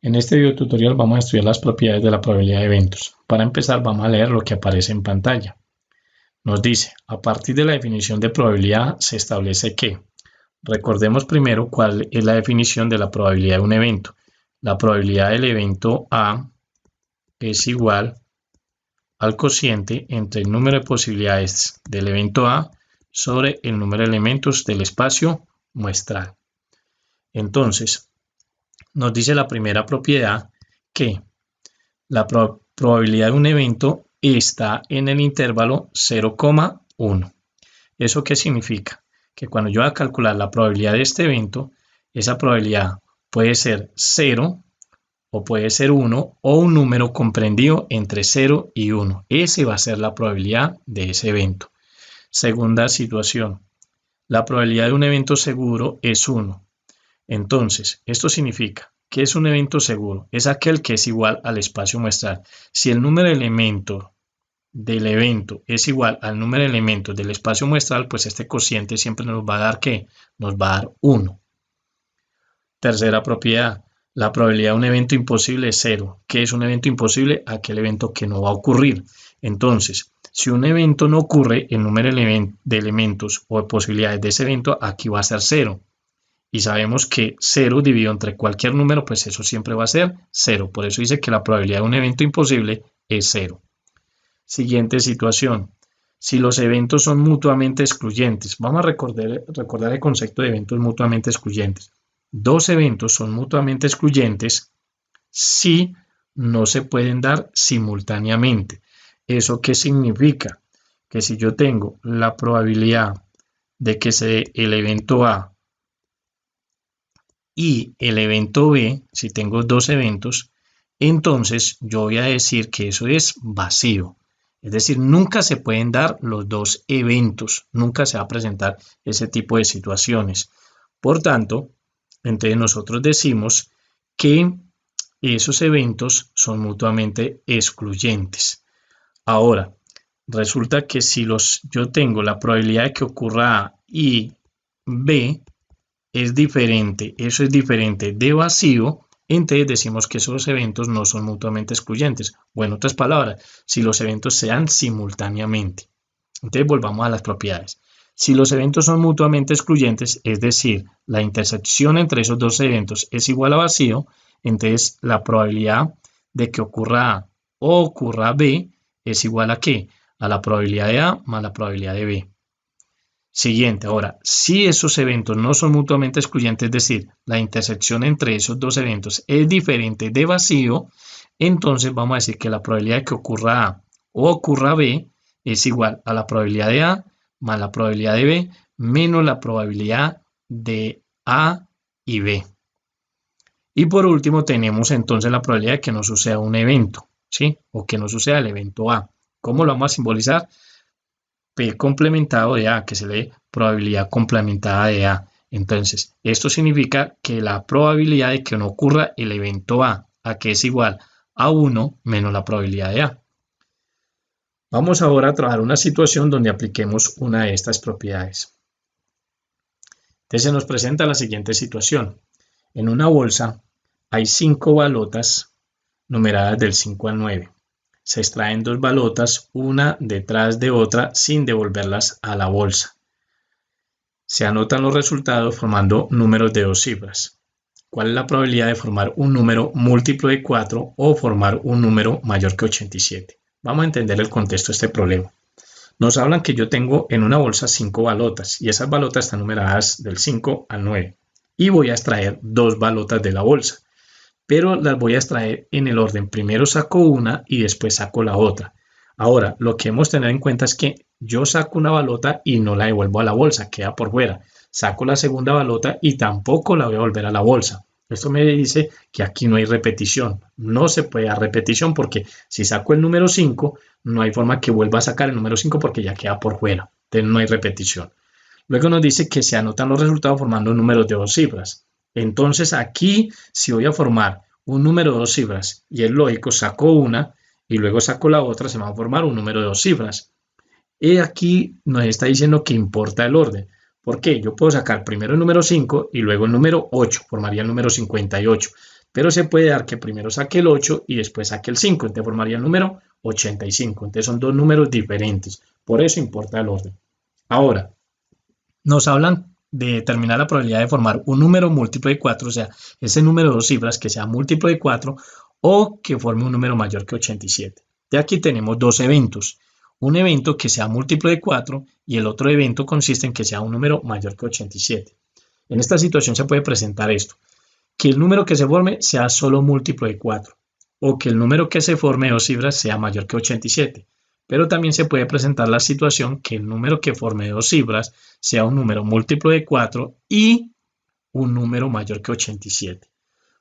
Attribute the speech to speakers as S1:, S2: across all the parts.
S1: En este video tutorial vamos a estudiar las propiedades de la probabilidad de eventos. Para empezar vamos a leer lo que aparece en pantalla. Nos dice, a partir de la definición de probabilidad se establece que, recordemos primero cuál es la definición de la probabilidad de un evento. La probabilidad del evento A es igual al cociente entre el número de posibilidades del evento A sobre el número de elementos del espacio muestral. Entonces, nos dice la primera propiedad que la probabilidad de un evento está en el intervalo 0,1. ¿Eso qué significa? Que cuando yo voy a calcular la probabilidad de este evento, esa probabilidad puede ser 0 o puede ser 1 o un número comprendido entre 0 y 1. Esa va a ser la probabilidad de ese evento. Segunda situación, la probabilidad de un evento seguro es 1. Entonces, esto significa que es un evento seguro. Es aquel que es igual al espacio muestral. Si el número de elementos del evento es igual al número de elementos del espacio muestral, pues este cociente siempre nos va a dar ¿qué? Nos va a dar 1. Tercera propiedad. La probabilidad de un evento imposible es 0. ¿Qué es un evento imposible? Aquel evento que no va a ocurrir. Entonces, si un evento no ocurre, el número de elementos o de posibilidades de ese evento aquí va a ser 0. Y sabemos que 0 dividido entre cualquier número, pues eso siempre va a ser 0. Por eso dice que la probabilidad de un evento imposible es 0. Siguiente situación. Si los eventos son mutuamente excluyentes. Vamos a recordar el concepto de eventos mutuamente excluyentes. Dos eventos son mutuamente excluyentes si no se pueden dar simultáneamente. ¿Eso qué significa? Que si yo tengo la probabilidad de que el evento A y el evento B, si tengo dos eventos, entonces yo voy a decir que eso es vacío. Es decir, nunca se pueden dar los dos eventos, nunca se va a presentar ese tipo de situaciones. Por tanto, entonces nosotros decimos que esos eventos son mutuamente excluyentes. Ahora, resulta que si yo tengo la probabilidad de que ocurra A y B, es diferente, eso es diferente de vacío, entonces decimos que esos eventos no son mutuamente excluyentes. O en otras palabras, si los eventos se dan simultáneamente. Entonces volvamos a las propiedades. Si los eventos son mutuamente excluyentes, es decir, la intersección entre esos dos eventos es igual a vacío, entonces la probabilidad de que ocurra A o ocurra B es igual a ¿qué? A la probabilidad de A más la probabilidad de B. Siguiente, ahora, si esos eventos no son mutuamente excluyentes, es decir, la intersección entre esos dos eventos es diferente de vacío, entonces vamos a decir que la probabilidad de que ocurra A o ocurra B es igual a la probabilidad de A más la probabilidad de B menos la probabilidad de A y B. Y por último tenemos entonces la probabilidad de que no suceda un evento, ¿sí? O que no suceda el evento A. ¿Cómo lo vamos a simbolizar? P complementado de A, que se lee probabilidad complementada de A. Entonces, esto significa que la probabilidad de que no ocurra el evento A, que es igual a 1 menos la probabilidad de A. Vamos ahora a trabajar una situación donde apliquemos una de estas propiedades. Entonces se nos presenta la siguiente situación. En una bolsa hay 5 balotas numeradas del 5 al 9. Se extraen 2 balotas, una detrás de otra, sin devolverlas a la bolsa. Se anotan los resultados formando números de 2 cifras. ¿Cuál es la probabilidad de formar un número múltiplo de 4 o formar un número mayor que 87? Vamos a entender el contexto de este problema. Nos hablan que yo tengo en una bolsa 5 balotas y esas balotas están numeradas del 5 al 9. Y voy a extraer 2 balotas de la bolsa, pero las voy a extraer en el orden. Primero saco una y después saco la otra. Ahora, lo que hemos de tener en cuenta es que yo saco una balota y no la devuelvo a la bolsa, queda por fuera. Saco la segunda balota y tampoco la voy a volver a la bolsa. Esto me dice que aquí no hay repetición. No se puede dar repetición porque si saco el número 5, no hay forma que vuelva a sacar el número 5 porque ya queda por fuera. Entonces no hay repetición. Luego nos dice que se anotan los resultados formando números de 2 cifras. Entonces aquí, si voy a formar un número de 2 cifras y es lógico, saco una y luego saco la otra, se va a formar un número de 2 cifras. Y aquí nos está diciendo que importa el orden. ¿Por qué? Yo puedo sacar primero el número 5 y luego el número 8, formaría el número 58. pero se puede dar que primero saque el 8 y después saque el 5, entonces formaría el número 85. Entonces son dos números diferentes, por eso importa el orden. Ahora, nos hablan de determinar la probabilidad de formar un número múltiplo de 4, o sea, ese número de dos cifras que sea múltiplo de 4 o que forme un número mayor que 87. De aquí tenemos dos eventos. Un evento que sea múltiplo de 4 y el otro evento consiste en que sea un número mayor que 87. En esta situación se puede presentar esto, que el número que se forme sea solo múltiplo de 4 o que el número que se forme de dos cifras sea mayor que 87. Pero también se puede presentar la situación que el número que forme de dos cifras sea un número múltiplo de 4 y un número mayor que 87.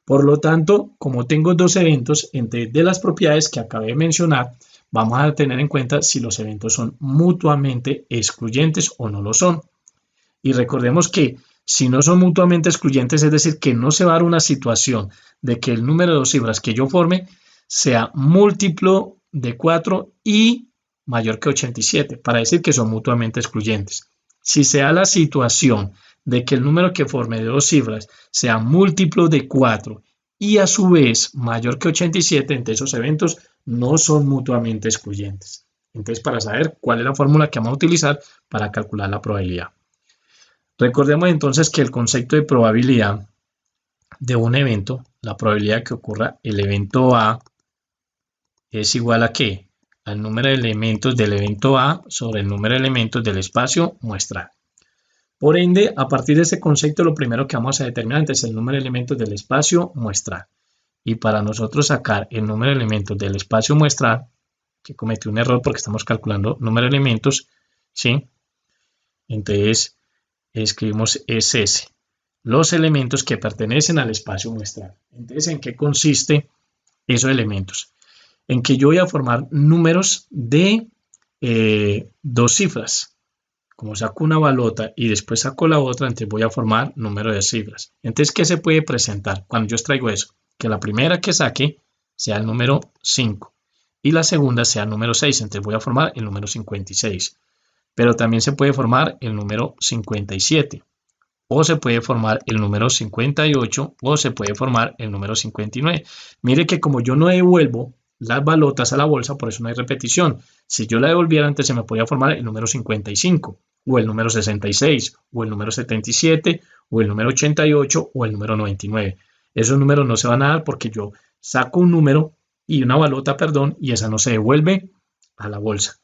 S1: Por lo tanto, como tengo dos eventos, entre de las propiedades que acabé de mencionar, vamos a tener en cuenta si los eventos son mutuamente excluyentes o no lo son. Y recordemos que si no son mutuamente excluyentes, es decir, que no se va a dar una situación de que el número de dos cifras que yo forme sea múltiplo de 4 y mayor que 87, para decir que son mutuamente excluyentes. Si se da la situación de que el número que forme de dos cifras sea múltiplo de 4 y a su vez mayor que 87, entonces esos eventos no son mutuamente excluyentes. Entonces, para saber cuál es la fórmula que vamos a utilizar para calcular la probabilidad. Recordemos entonces que el concepto de probabilidad de un evento, la probabilidad de que ocurra el evento A es igual a ¿qué? Al número de elementos del evento A sobre el número de elementos del espacio muestral. Por ende, a partir de ese concepto, lo primero que vamos a determinar es el número de elementos del espacio muestral. Y para nosotros sacar el número de elementos del espacio muestral, que cometí un error porque estamos calculando número de elementos, ¿sí? Entonces, escribimos SS, los elementos que pertenecen al espacio muestral. Entonces, ¿en qué consiste esos elementos? En que yo voy a formar números de dos cifras. Como saco una balota y después saco la otra, entonces voy a formar número de cifras. Entonces, ¿qué se puede presentar cuando yo extraigo eso? Que la primera que saque sea el número 5 y la segunda sea el número 6. Entonces voy a formar el número 56. Pero también se puede formar el número 57. O se puede formar el número 58 o se puede formar el número 59. Mire que como yo no devuelvo las balotas a la bolsa, por eso no hay repetición. Si yo la devolviera antes se me podía formar el número 55 o el número 66 o el número 77 o el número 88 o el número 99. Esos números no se van a dar porque yo saco un número y una balota, perdón, y esa no se devuelve a la bolsa.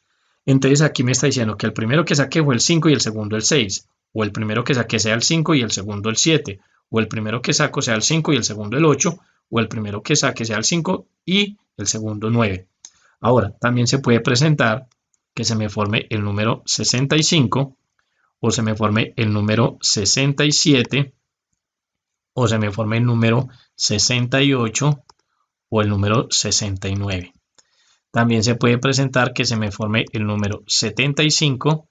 S1: Entonces aquí me está diciendo que el primero que saqué fue el 5 y el segundo el 6. O el primero que saque sea el 5 y el segundo el 7, o el primero que saco sea el 5 y el segundo el 8, o el primero que saque sea el 5 y el segundo 9. Ahora, también se puede presentar que se me forme el número 65, o se me forme el número 67, o se me forme el número 68, o el número 69. También se puede presentar que se me forme el número 75,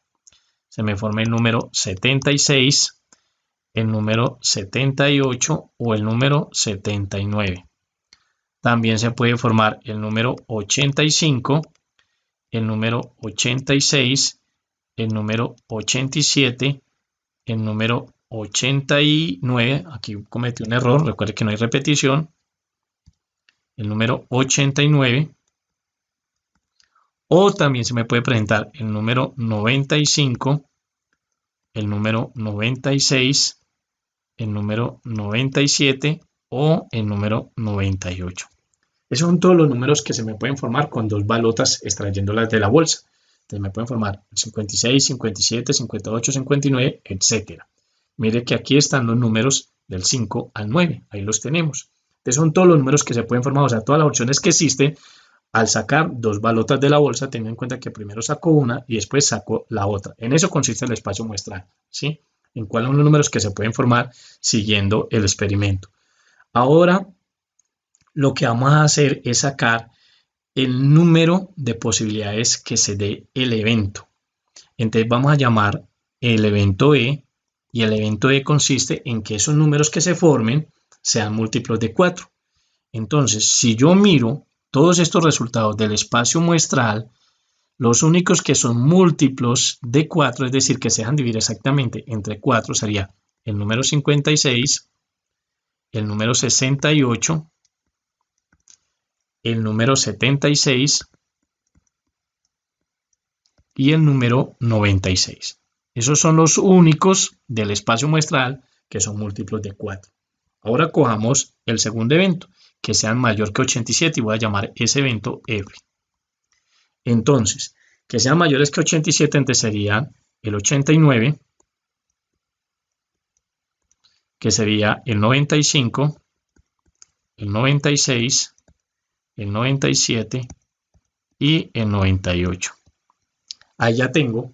S1: se me forme el número 76, el número 78 o el número 79. También se puede formar el número 85, el número 86, el número 87, el número 89, aquí cometí un error, recuerde que no hay repetición, el número 89, o también se me puede presentar el número 95, el número 96, el número 97 o el número 98. Esos son todos los números que se me pueden formar con dos balotas extrayéndolas de la bolsa. Entonces me pueden formar 56, 57, 58, 59, etc. Mire que aquí están los números del 5 al 9. Ahí los tenemos. Entonces son todos los números que se pueden formar, o sea, todas las opciones que existen al sacar dos balotas de la bolsa, teniendo en cuenta que primero saco una y después saco la otra. En eso consiste el espacio muestral, ¿sí? En cuáles son los números que se pueden formar siguiendo el experimento. Ahora, lo que vamos a hacer es sacar el número de posibilidades que se dé el evento. Entonces vamos a llamar el evento E, y el evento E consiste en que esos números que se formen sean múltiplos de 4. Entonces, si yo miro todos estos resultados del espacio muestral, los únicos que son múltiplos de 4, es decir, que se dejan dividir exactamente entre 4, sería el número 56, el número 68, el número 76 y el número 96. Esos son los únicos del espacio muestral que son múltiplos de 4. Ahora cojamos el segundo evento, que sean mayor que 87 y voy a llamar ese evento F. Entonces, que sean mayores que 87, entonces serían el 89, que sería el 95, el 96, el 97 y el 98. Ahí ya tengo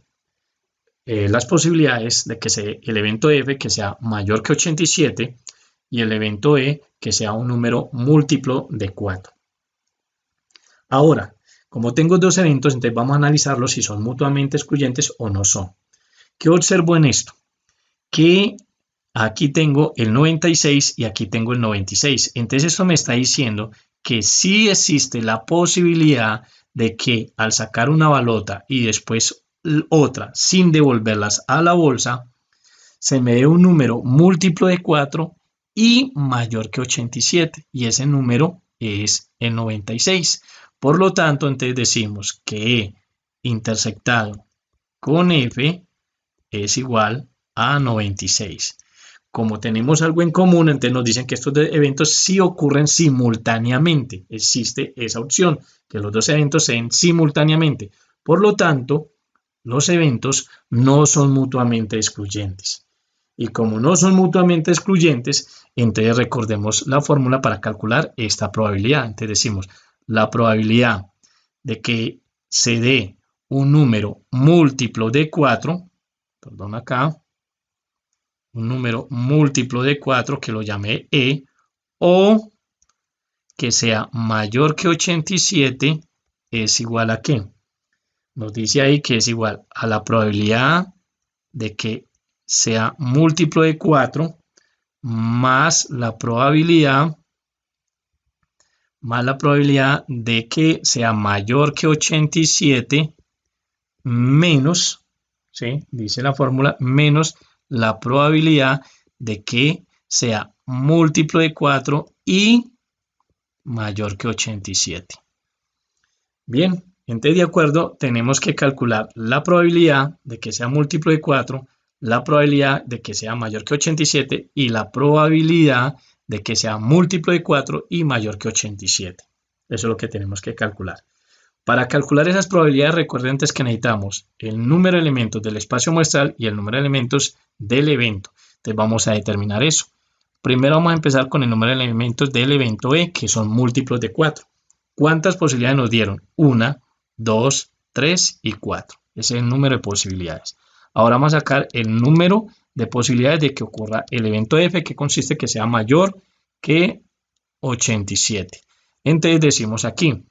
S1: las posibilidades de que el evento F que sea mayor que 87 y el evento E que sea un número múltiplo de 4. Ahora, como tengo dos eventos, entonces vamos a analizarlos si son mutuamente excluyentes o no son. ¿Qué observo en esto? Que aquí tengo el 96 y aquí tengo el 96. Entonces esto me está diciendo que sí existe la posibilidad de que al sacar una balota y después otra sin devolverlas a la bolsa, se me dé un número múltiplo de 4 y mayor que 87. Y ese número es el 96. Por lo tanto, entonces decimos que E intersectado con F es igual a 96. Como tenemos algo en común, entonces nos dicen que estos eventos sí ocurren simultáneamente. Existe esa opción, que los dos eventos se den simultáneamente. Por lo tanto, los eventos no son mutuamente excluyentes. Y como no son mutuamente excluyentes, entonces recordemos la fórmula para calcular esta probabilidad. Entonces decimos, la probabilidad de que se dé un número múltiplo de 4, perdón acá, un número múltiplo de 4 que lo llamé E, o que sea mayor que 87 es igual a ¿qué? Nos dice ahí que es igual a la probabilidad de que sea múltiplo de 4 más la probabilidad de que sea mayor que 87 menos, ¿sí? Dice la fórmula, menos la probabilidad de que sea múltiplo de 4 y mayor que 87. Bien, entonces de acuerdo, tenemos que calcular la probabilidad de que sea múltiplo de 4, la probabilidad de que sea mayor que 87 y la probabilidad de que sea múltiplo de 4 y mayor que 87. Eso es lo que tenemos que calcular. Para calcular esas probabilidades, recuerden antes que necesitamos el número de elementos del espacio muestral y el número de elementos del evento. Entonces vamos a determinar eso. Primero vamos a empezar con el número de elementos del evento E, que son múltiplos de 4. ¿Cuántas posibilidades nos dieron? 1, 2, 3 y 4. Ese es el número de posibilidades. Ahora vamos a sacar el número de posibilidades de que ocurra el evento F, que consiste en que sea mayor que 87. Entonces decimos aquí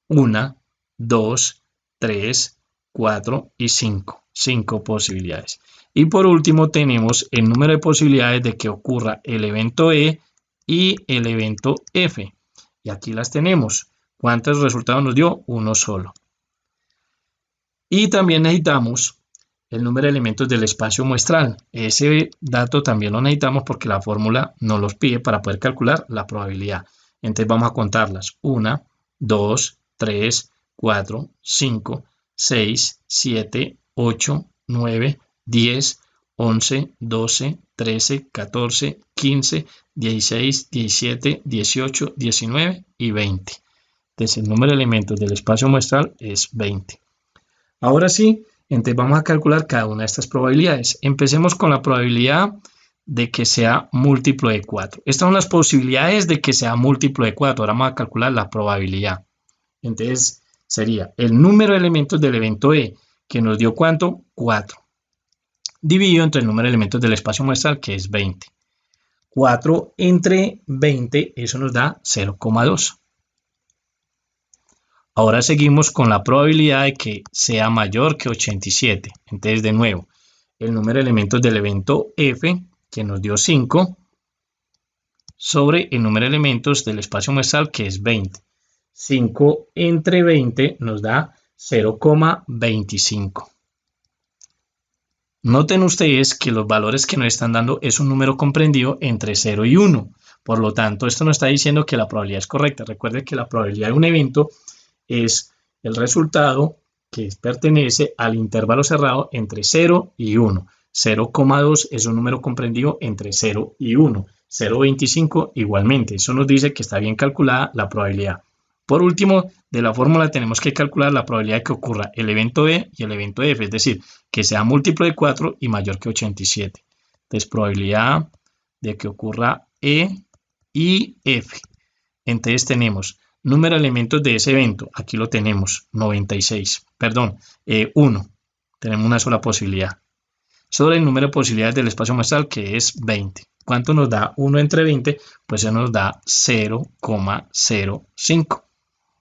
S1: 1, 2, 3, 4 y 5. 5 posibilidades. Y por último tenemos el número de posibilidades de que ocurra el evento E y el evento F. Y aquí las tenemos. ¿Cuántos resultados nos dio? Uno solo. Y también necesitamos el número de elementos del espacio muestral. Ese dato también lo necesitamos porque la fórmula nos los pide para poder calcular la probabilidad. Entonces vamos a contarlas. 1, 2, 3, 4, 5, 6, 7, 8, 9, 10, 11, 12, 13, 14, 15, 16, 17, 18, 19 y 20. Entonces el número de elementos del espacio muestral es 20. Ahora sí, entonces vamos a calcular cada una de estas probabilidades. Empecemos con la probabilidad de que sea múltiplo de 4. Estas son las posibilidades de que sea múltiplo de 4. Ahora vamos a calcular la probabilidad. Entonces sería el número de elementos del evento E, que nos dio ¿cuánto? 4. Dividido entre el número de elementos del espacio muestral, que es 20. 4 entre 20, eso nos da 0,2. Ahora seguimos con la probabilidad de que sea mayor que 87. Entonces, de nuevo, el número de elementos del evento F, que nos dio 5, sobre el número de elementos del espacio muestral, que es 20. 5 entre 20 nos da 0,25. Noten ustedes que los valores que nos están dando es un número comprendido entre 0 y 1. Por lo tanto, esto nos está diciendo que la probabilidad es correcta. Recuerde que la probabilidad de un evento es el resultado que pertenece al intervalo cerrado entre 0 y 1. 0,2 es un número comprendido entre 0 y 1. 0,25 igualmente. Eso nos dice que está bien calculada la probabilidad. Por último, de la fórmula tenemos que calcular la probabilidad de que ocurra el evento E y el evento F, es decir, que sea múltiplo de 4 y mayor que 87. Entonces, probabilidad de que ocurra E y F. Entonces tenemos número de elementos de ese evento. Aquí lo tenemos, 96. Perdón, 1. Tenemos una sola posibilidad. Sobre el número de posibilidades del espacio muestral, que es 20. ¿Cuánto nos da 1 entre 20? Pues eso nos da 0,05.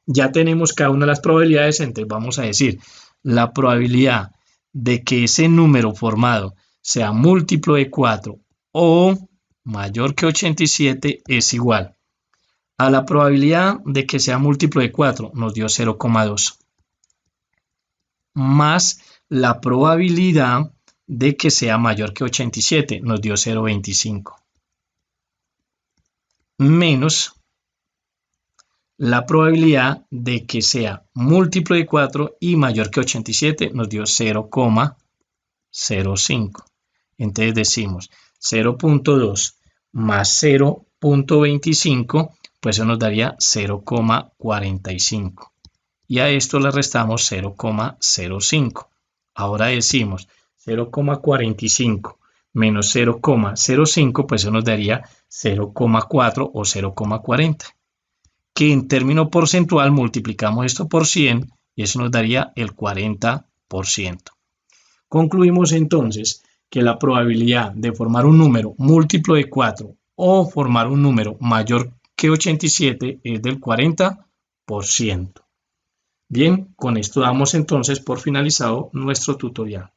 S1: Ya tenemos cada una de las probabilidades, entonces vamos a decir la probabilidad de que ese número formado sea múltiplo de 4 o mayor que 87 es igual a la probabilidad de que sea múltiplo de 4, nos dio 0,2, más la probabilidad de que sea mayor que 87, nos dio 0,25, menos la probabilidad de que sea múltiplo de 4 y mayor que 87 nos dio 0,05. Entonces decimos 0,2 más 0,25, pues eso nos daría 0,45. Y a esto le restamos 0,05. Ahora decimos 0,45 menos 0,05, pues eso nos daría 0,4 o 0,40. Que en término porcentual multiplicamos esto por 100 y eso nos daría el 40%. Concluimos entonces que la probabilidad de formar un número múltiplo de 4 o formar un número mayor que 87 es del 40%. Bien, con esto damos entonces por finalizado nuestro tutorial.